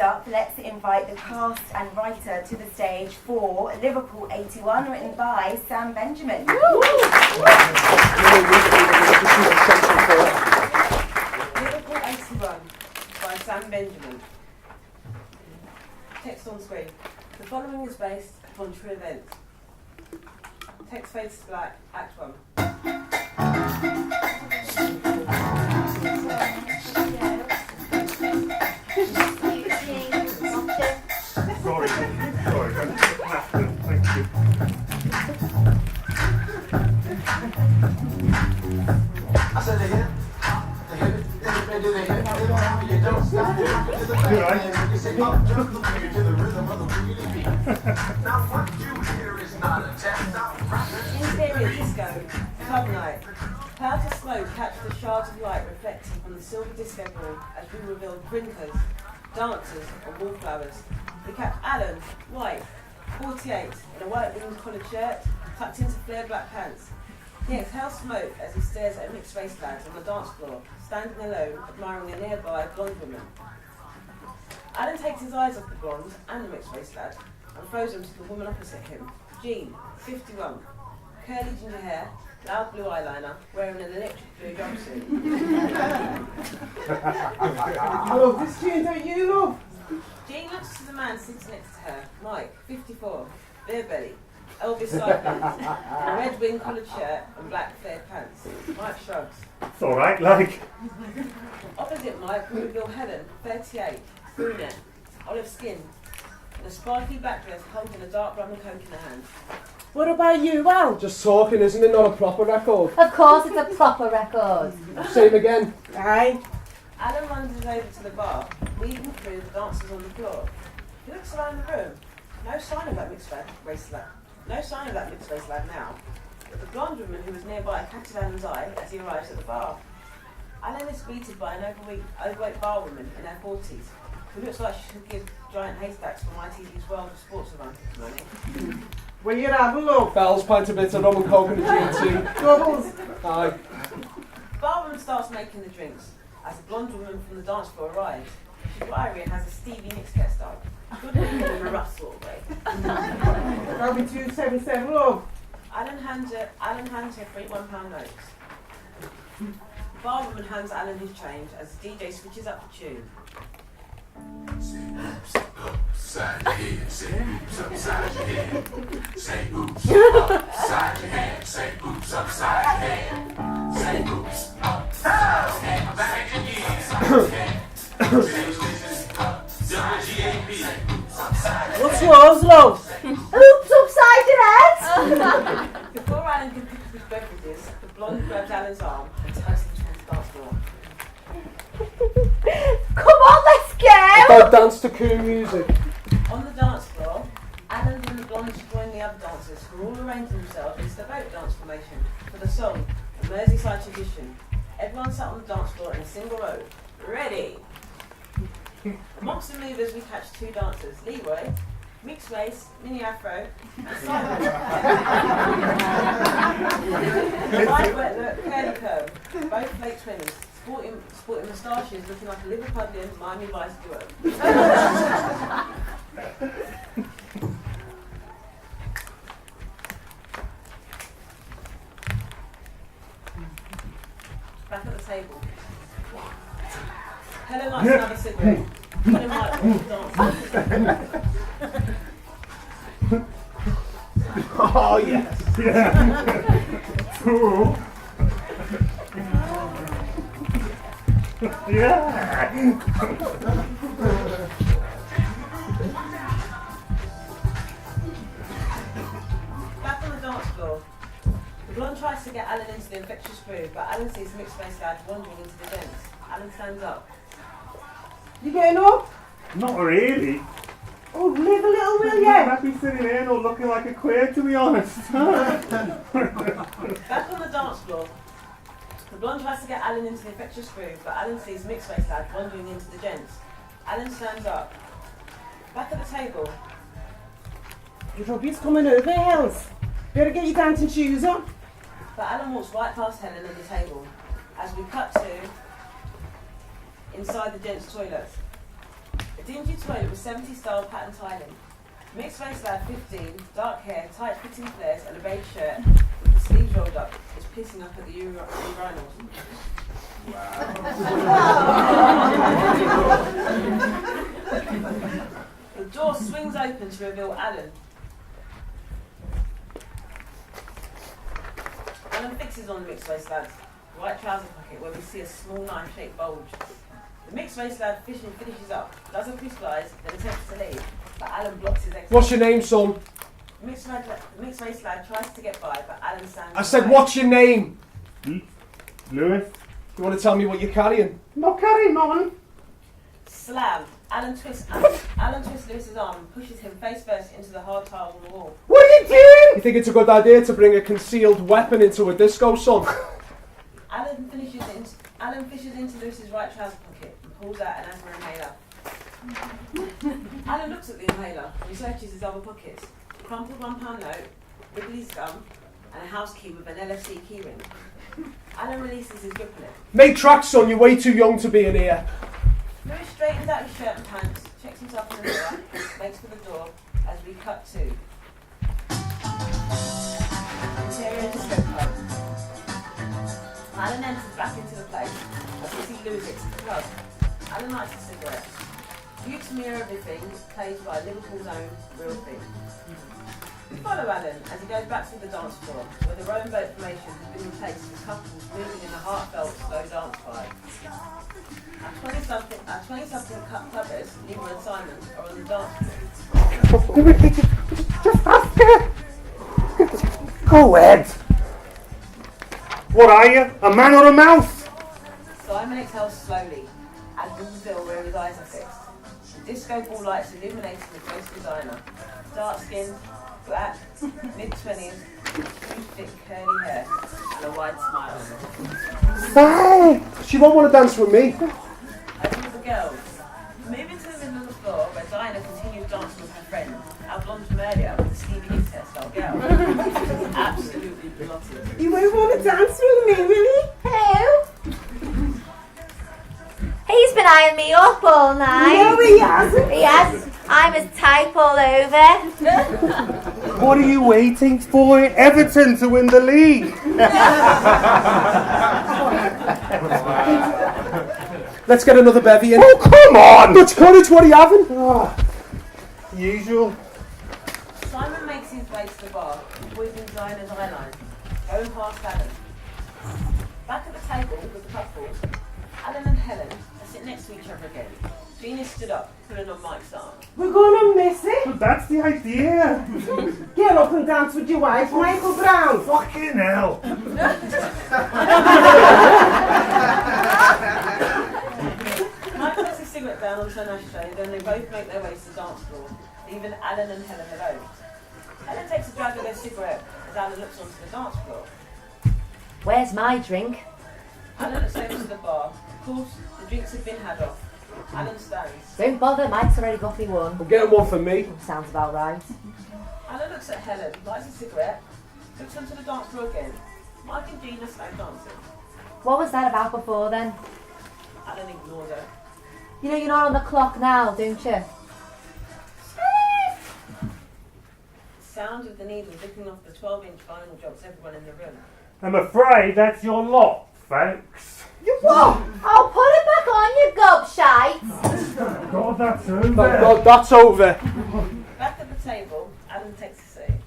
up, let's invite the cast and writer to the stage for Liverpool 81, written by Sam Benjamin. Liverpool 81 by Sam Benjamin. Text on screen. The following is based upon true events. Text fades to black, Act 1. Sorry, thank you. I said they hit it. They hit it. They hit it. You don't stop. You say, oh, just looking to the rhythm of the boogie beat. Now what you hear is not a test. Interior disco, club night. Clouds of smoke catch the shards of light reflecting from the silver disco ball as we reveal drinkers, dancers, and wallflowers. We catch Alan, white, 48, in a white winged collared shirt, tucked into flared black pants. He exhales smoke as he stares at a mixed race lad on the dance floor, standing alone, admiring a nearby blonde woman. Alan takes his eyes off the blonde and the mixed race lad and throws them to the woman opposite him, Jean, 51, curly ginger hair, loud blue eyeliner, wearing an electric blue jumpsuit. Love, this Jean, don't you, love? Jean looks to the man sitting next to her, Mike, 54, beer belly, Elvis sideburns, in a red wing collared shirt and black flared pants. Mike shrugs. It's alright, like. Opposite Mike, we reveal Helen, 38, brunette, olive skin, in a sparkly black dress holding a dark rum and coke in her hand. What about you, Al? Just talking, isn't it? Not a proper record. Of course, it's a proper record. Same again. Aye. Alan wanders over to the bar, weaving through the dancers on the floor. He looks around the room. No sign of that mixed race lad. No sign of that mixed race lad now. But the blonde woman who was nearby catches Alan's eye as he arrives at the bar. Alan is greeted by an overweight bar woman in her 40s, who looks like she should give giant haystacks for ITV's World of Sports Run money. Well, you have a love. Bells, pint a bit of rum and coke and a GT. Doubles. Aye. The bar woman starts making the drinks as the blonde woman from the dance floor arrives. She's wiry and has a Stevie Nicks hairstyle. Good looking in a rough sort of way. That'll be 277, love. Alan hands her £3 £1 notes. The bar woman hands Alan his change as the DJ switches up the tune. Say oops upside your head. Say oops upside your head. Say oops upside your head. Say oops upside your head. Say oops upside your head. Back again. What's yours, love? Oops, upside your head! Before Alan can pick up his beverages, the blonde grabs Alan's arm and tugs him towards the dance floor. Come on, let's go! Don't dance to cool music. On the dance floor, Alan and the blondes join the other dancers who are all arranging themselves into the boat dance formation for the song, the Merseyside tradition. Everyone sat on the dance floor in a single row. Ready! Amongst the movers we catch two dancers, Leroy, mixed race, mini afro, and Simon. Wide wet look, curly curve, both late 20s, sporting moustaches looking like a Liverpudlian Miami Vice duo. Back at the table. Helen likes another cigarette. Helen likes dancing. Oh, yes. Yeah. Cool. Yeah. Back on the dance floor. The blonde tries to get Alan into the infectious groove, but Alan sees the mixed race lad wandering into the dance. Alan stands up. You getting up? Not really. Oh, live a little, will I'm ya? happy sitting here not looking like a queer, to be honest. Back on the dance floor. The blonde tries to get Alan into the infectious groove, but Alan sees the mixed race lad wandering into the gents. Alan stands up. Back at the table. Your hubby's coming over, Hells. Better get your dancing shoes on. But Alan walks right past Helen at the table as we cut to inside the gents' toilet. The dingy toilet with 70s style pattern tiling. Mixed race lad 15, dark hair, tight fitting flares and a beige shirt with the sleeves rolled up is pissing up at the urinals. The door swings open to reveal Alan. Alan fixes on the mixed race lad's white trouser pocket where we see a small knife-shaped bulge. The mixed race lad finishes up, does a few slides, then attempts to leave, but Alan blocks his exit. What's your name, son? The mixed race lad tries to get by, but Alan stands. I said, aside. what's your name? Lewis? You want to tell me what you're carrying? Not carrying on. Slam! Alan twists Lewis's arm and pushes him face first into the hard tiles on the wall. What are you doing? You think it's a good idea to bring a concealed weapon into a disco, son? Alan fishes into Lewis's right trouser pocket and pulls out an asthma inhaler. Alan looks at the inhaler and searches his other pockets. A crumpled £1 note, Wrigley's gum, and a house key with an LFC keyring. Alan releases his grip on it. Make tracks, son. You're way too young to be in here. Lewis straightens out his shirt and pants, checks himself in the mirror, makes for the door as we cut to interior disco club. Alan enters back into the place as we see Lewis exit the club. Alan lights a cigarette. You to Me Everything plays by Liverpool's own Real Thing. We follow Alan as he goes back to the dance floor where the rowing boat formation has been replaced with couples moving in a heartfelt slow dance vibe. Our 20-something clubbers, Leroy and Simon, are on the dance floor. Just ask her. Go ahead. What are you? A man or a mouse? Simon exhales slowly, as does the bill where his eyes are fixed. The disco ball lights illuminating the face designer. Dark skin, black, mid-20s, thick curly hair, and a wide smile. Say. She won't want to dance with me. As with the girls, moving to the middle of the floor where Dinah continues dancing with her friend, our blonde from earlier with the Stevie Nicks hairstyle girl. Absolutely blotted. You won't want to dance with me, will you? Who? He's been eyeing me up all night. No, he hasn't. He has. I'm his type all over. What are you waiting for? Everton to win the league. Let's get another bevy in. Oh, come on! Dutch courage, what are you having? Usual. Simon makes his way to the bar, avoiding Dinah's eyeline, going past Alan. Back at the table with the couples, Alan and Helen are sitting next to each other again. Jean is stood up, pulling on Mike's arm. We're gonna miss it. But that's the idea. Get up and dance with your wife, Michael Brown. Fucking hell. Mike puts his cigarette down onto an ashtray, then they both make their way to the dance floor, leaving Alan and Helen alone. Helen takes a drag of their cigarette as Alan looks onto the dance floor. Where's my drink? Alan looks over to the bar. Of course, the drinks have been had off. Alan stands. Don't bother, Mike's already got me one. I'm getting one for me. Sounds about right. Alan looks at Helen, lights a cigarette, looks onto the dance floor again. Mike and Jean are slow dancing. What was that about before then? Alan ignores her. You know you're not on the clock now, don't you? Sound of the needle ripping off the 12-inch vinyl jobs everyone in the room. I'm afraid that's your lot, folks. You what? Oh, put it back on, you gobshite! God, that's over. Thank God that's over. Back at the table, Alan takes a seat.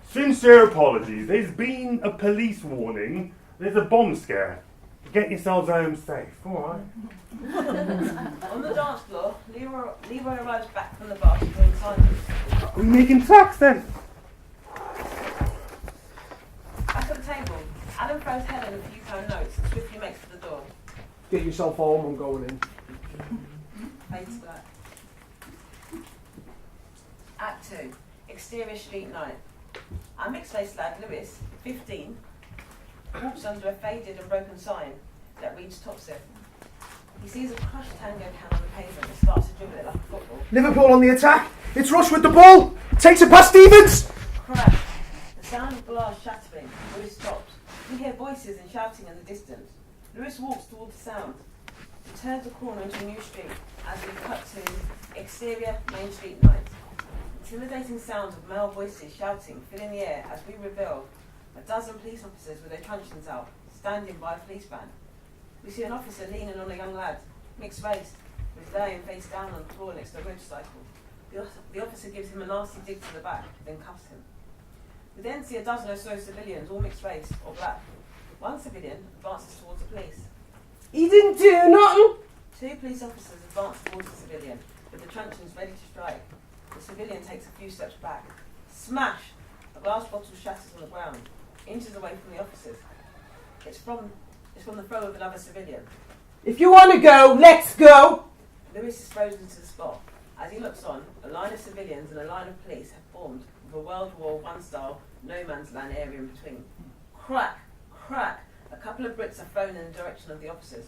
Sincere apologies. There's been a police warning. There's a bomb scare. Get yourselves home safe, alright? On the dance floor, Leroy arrives back from the bar to join Simon. We're making tracks then. Back at the table, Alan throws Helen a few phone notes and swiftly makes for the door. Get yourself home, I'm going in. Fades black. Act 2. Exterior street night. Our mixed-race lad, Lewis, 15, walks under a faded and broken sign that reads Topsy. He sees a crushed tango can on the pavement and starts to dribble it like a football. Liverpool on the attack. It's Rush with the ball. Takes it past Stevens. Crash! The sound of glass shattering. Lewis stops. We hear voices and shouting in the distance. Lewis walks towards the sound. He turns a corner into a new street as we cut to Exterior, Main Street night. Intimidating sounds of male voices shouting fill in the air as we reveal a dozen police officers with their truncheons out, standing by a police van. We see an officer leaning on a young lad, mixed race, who is laying face down on the floor next to a motorcycle. The officer gives him a nasty dig to the back, then cuffs him. We then see a dozen or so civilians, all mixed race or black. One civilian advances towards the police. He didn't do nothing. Two police officers advance towards the civilian, with the truncheons ready to strike. The civilian takes a few steps back. Smash! A glass bottle shatters on the ground, inches away from the officers. It's from the throw of another civilian. If you want to go, let's go. Lewis is frozen to the spot. As he looks on, a line of civilians and a line of police have formed with a World War I style no man's land area in between. Crack! Crack! A couple of bricks are thrown in the direction of the officers.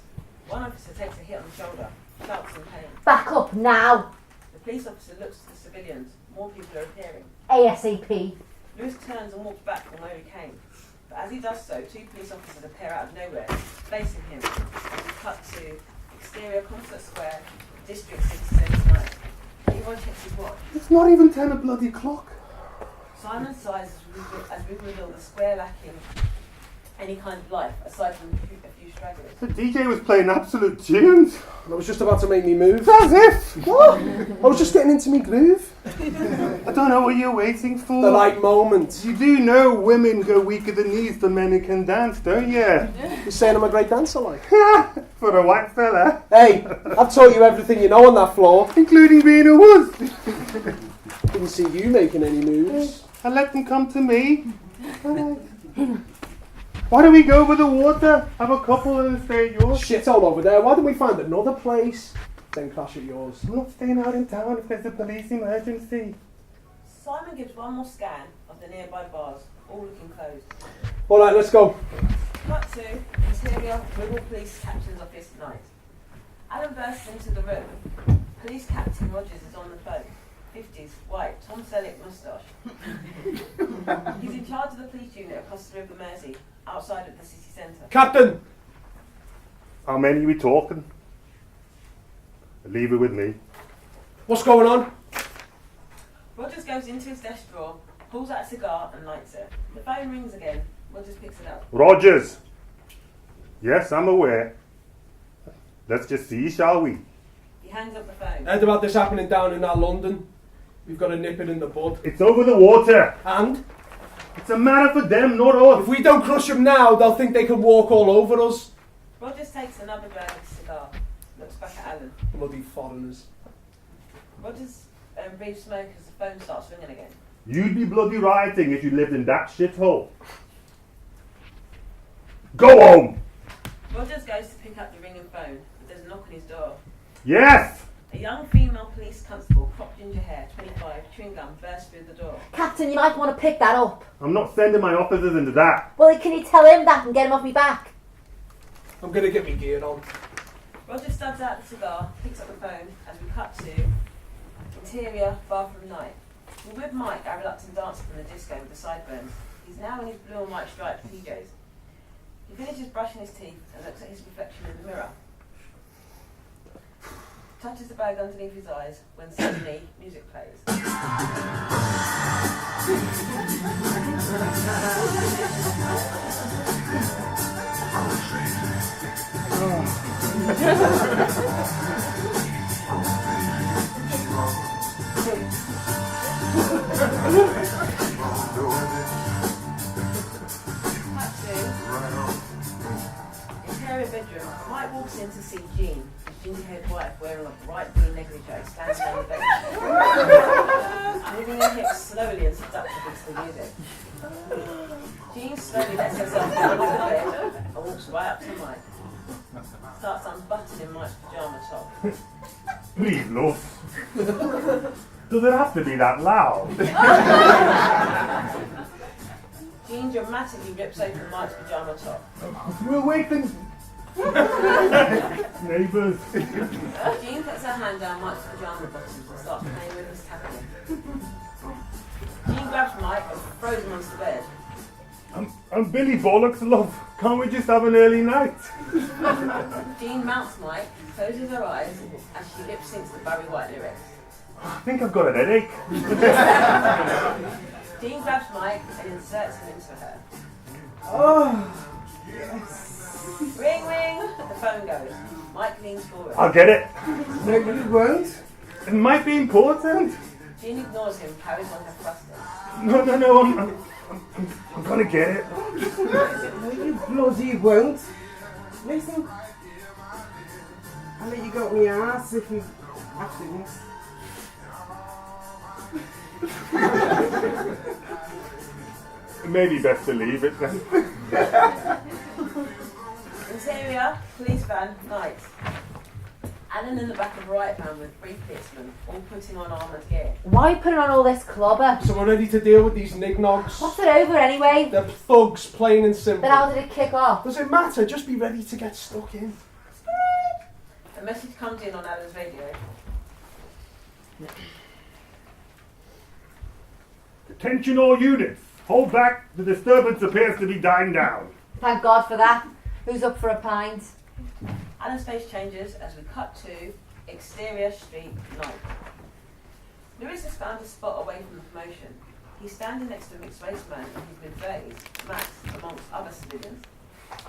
One officer takes a hit on the shoulder, shouts in pain. Back up now. The police officer looks to the civilians. More people are appearing. ASAP. Lewis turns and walks back from where he came. But as he does so, two police officers appear out of nowhere, facing him. And we cut to exterior Concert Square, District 67 night. Everyone checks his watch. It's not even 10 o'clock. Simon sighs as we reveal the square lacking any kind of life, aside from a few stragglers. The DJ was playing absolute tunes. I was just about to make me move. As if! What? I was just getting into me groove. I don't know what you're waiting for. The right moment. You do know women go weak at the knees for men who can dance, don't you? You're saying I'm a great dancer, like? For a white fella. Hey, I've taught you everything you know on that floor. Including being a wuss. Didn't see you making any moves. I let them come to me. Why don't we go over the water, have a couple and stay at yours? Shit all over there. Why don't we find another place? Then crash at yours. I'm not staying out in town if there's a police emergency. Simon gives one more scan of the nearby bars, all looking closed. Alright, let's go. Cut to interior Liverpool Police Captain's office night. Alan bursts into the room. Police Captain Rogers is on the phone. 50s, white, Tom Selleck moustache. He's in charge of the police unit across the River Misie, outside of the city centre. Captain! How many are we talking? Leave it with me. What's going on? Rogers goes into his desk drawer, pulls out a cigar and lights it. The phone rings again. Rogers picks it up. Rogers! Yes, I'm aware. Let's just see, shall we? He hangs up the phone. Heard about this happening down in that London. We've got to nip it in the bud. It's over the water. And? It's a matter for them, not us. If we don't crush them now, they'll think they can walk all over us. Rogers takes another drag of his cigar, looks back at Alan. Bloody foreigners. Rogers breathes smoke as the phone starts ringing again. You'd be bloody rioting if you lived in that shithole. Go home! Rogers goes to pick up the ringing phone, but there's a knock on his door. Yes! A young female police constable, cropped ginger hair, 25, chewing gum, bursts through the door. Captain, you might want to pick that up. I'm not sending my officers into that. Well, can you tell him that and get him off me back? I'm going to get me gear on. Roger stubs out the cigar, picks up the phone, as we cut to interior bathroom night. We're with Mike, our reluctant dancer from the disco with the sideburns. He's now in his blue and white striped PJs. He finishes brushing his teeth and looks at his reflection in the mirror. Touches the bag underneath his eyes when suddenly music plays. Interior bedroom. Mike walks in to see Jean, his ginger-haired wife, wearing a bright blue negligee, standing on the bench, moving her hips slowly and seductively to the music. Jean slowly lets herself down on the bed and walks right up to Mike. Starts unbuttoning Mike's pyjama top. Please, love. Does it have to be that loud? Jean dramatically rips open Mike's pyjama top. We're waiting. Neighbours. Jean puts her hand down Mike's pyjama bottoms and starts playing with his tackling. Jean grabs Mike and throws him onto the bed. I'm Billy Bollocks, love. Can't we just have an early night? Jean mounts Mike, closes her eyes as she lip syncs the Barry White lyrics. I think I've got an headache. Dean grabs Mike and inserts him into her. Oh, yes. Ring, ring! The phone goes. Mike leans forward. I'll get it. No, you won't. It might be important. Jean ignores him, carries on her thrusting. No, I'm gonna get it. No, you bloody won't. Listen, I'll let you go up my ass if you actually. Maybe best to leave it then. Interior, police van, night. Alan in the back of a right van with 3 policemen, all putting on armoured gear. Why are you putting on all this clobber? So we're ready to deal with these nignogs. What's it over anyway? They're thugs, plain and simple. Then how did it kick off? Does it matter? Just be ready to get stuck in. A message comes in on Alan's radio. Attention all units. Hold back. The disturbance appears to be dying down. Thank God for that. Who's up for a pint? Alan's face changes as we cut to exterior street night. Lewis has found a spot away from the commotion. He's standing next to a mixed-race man and he's been phased, Max, amongst other civilians.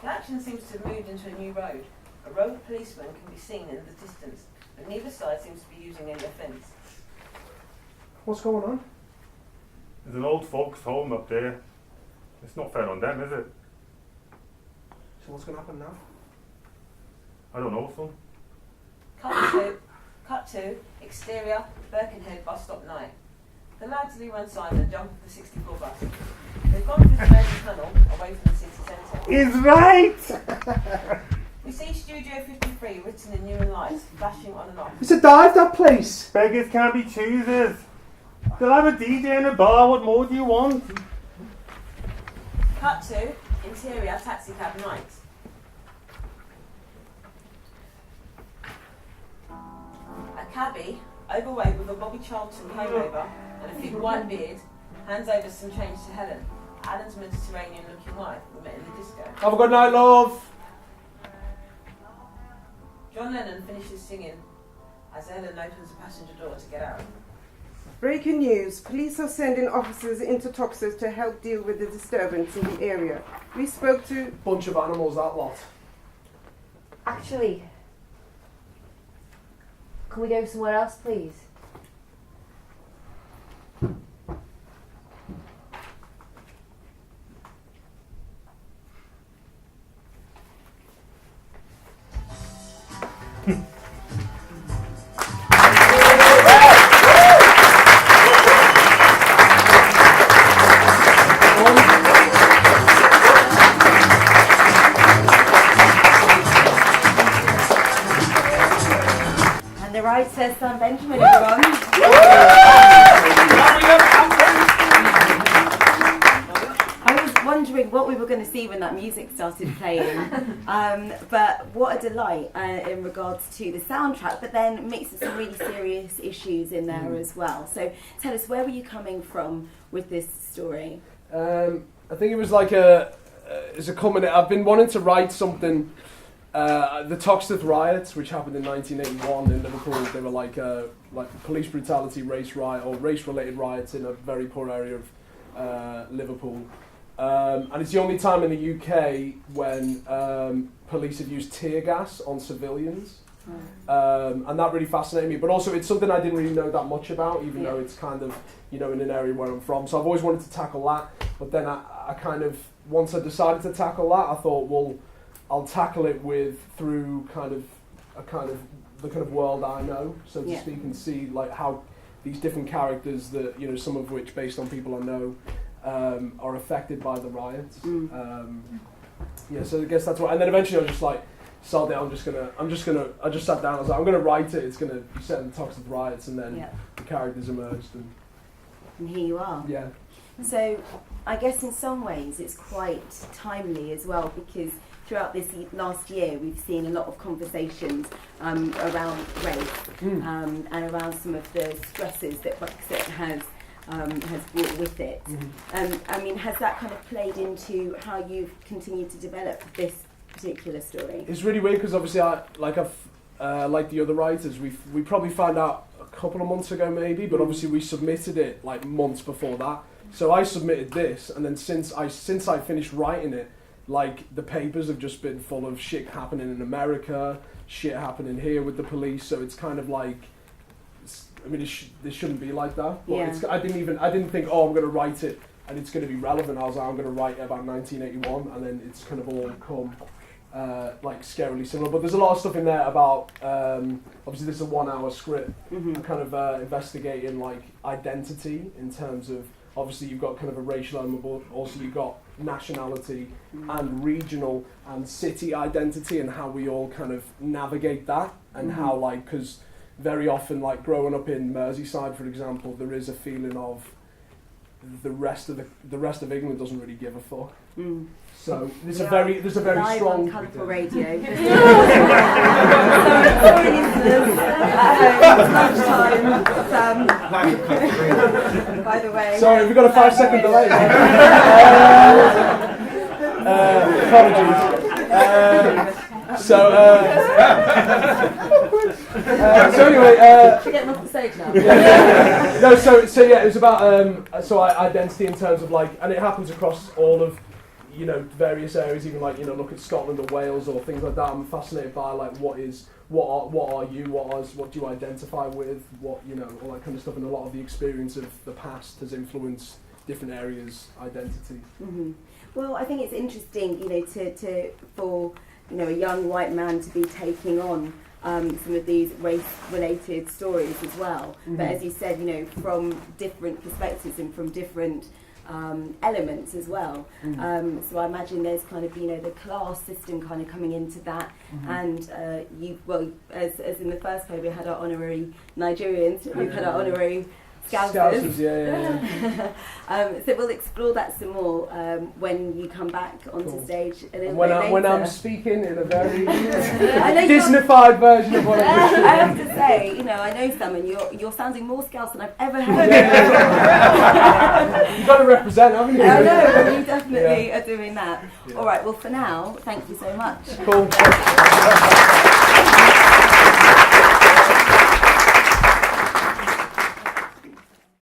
The action seems to have moved into a new road. A row of policemen can be seen in the distance, but neither side seems to be using any offence. What's going on? There's an old folks' home up there. It's not fair on them, is it? So what's going to happen now? I don't know, son. Cut to exterior Birkenhead bus stop night. The lads leave one side and jump off the 64 bus. They've gone through the main tunnel away from the city centre. He's right! We see Studio 53 written in neon lights, flashing on and off. It's a dive, that place. Beggars can't be choosers. They'll have a DJ in a bar. What more do you want? Cut to interior taxi cab night. A cabbie, overweight with a Bobby Charlton comb over and a thick white beard, hands over some change to Helen, Alan's Mediterranean-looking wife we met in the disco. Have a good night, love. John Lennon finishes singing as Ellen opens the passenger door to get out. Breaking news. Police are sending officers into Toxos to help deal with the disturbance in the area. We spoke to... Bunch of animals, that lot. Actually, can we go somewhere else, please? And the right says Sam Benjamin, everyone. I was wondering what we were going to see when that music started playing, but what a delight in regards to the soundtrack, but then mixing some really serious issues in there as well. So tell us, where were you coming from with this story? I think it was like as a culminate. I've been wanting to write something. The Toxteth riots, which happened in 1981 in Liverpool, they were like police brutality, race riot or race-related riots in a very poor area of Liverpool. And it's the only time in the UK when police have used tear gas on civilians. And that really fascinated me. But also it's something I didn't really know that much about, even though it's kind of, in an area where I'm from. So I've always wanted to tackle that. But then I kind of, once I decided to tackle that, I thought, well, I'll tackle it through the kind of world I know, so to speak, and see like how these different characters that, some of which based on people I know, are affected by the riots. So I guess that's what. And then eventually I was just like, sod it. I just sat down. I was like, I'm gonna write it. It's gonna be set in the Toxteth riots, and then the characters emerged, And here you are. Yeah. So I guess in some ways it's quite timely as well, because throughout this last year we've seen a lot of conversations around race and around some of the stresses that Brexit has brought with it. Has that kind of played into how you've continued to develop this particular story? It's really weird because obviously I've like the other writers, we probably found out a couple of months ago maybe, but obviously we submitted it like months before that. So I submitted this, and then since I finished writing it, like the papers have just been full of shit happening in America, shit happening here with the police. So it's kind of like, I mean, this shouldn't be like that. But Yeah. I didn't think, oh, I'm going to write it and it's going to be relevant. I was like, I'm going to write about 1981, and then it's kind of all come like scarily similar. But there's a lot of stuff in there about, obviously this is a 1 hour script, Mhm. kind of investigating like identity in terms of, obviously you've got kind of a racial element, but also you've got nationality and regional and city identity, and how we all kind of navigate that, and how like, because very often like growing up in Merseyside, for example, there is a feeling of the rest of England doesn't really give a fuck. Mm. So there's a very Live strong on colourful radio. Sorry, listeners. It's lunchtime. By the way. Sorry, we've got a 5-second delay. Apologies. So anyway, Should we get them off the stage now? no, so yeah, it was about identity in terms of like, and it happens across all of, you know, various areas, even like, you know, look at Scotland or Wales or things like that. I'm fascinated by like what are you, what do you identify with, what, you know, all that kind of stuff, and a lot of the experience of the past has influenced different areas' identity. Mm-hmm. Well, I think it's interesting, you know, to for, you know, a young white man to be taking on some of these race-related stories as well. Mm-hmm. But as you said, you know, from different perspectives and from different elements as well. Mm-hmm. So I imagine there's kind of, you know, the class system kind of coming into that. Mm-hmm. And as in the first play, we had our honorary Nigerians, we've had our honorary Scousers. Scousers, yeah. So we'll explore that some more when you come back onto Cool. stage a little And bit when I'm later. speaking in a very I know Disneyfied version of what I'm I have to say, you know, I know some, and you're sounding more Scouse than I've ever heard. You've got to represent, haven't you? I know, you definitely Yeah. are doing that. Yeah. All right, well, for now, thank you so much. Cool.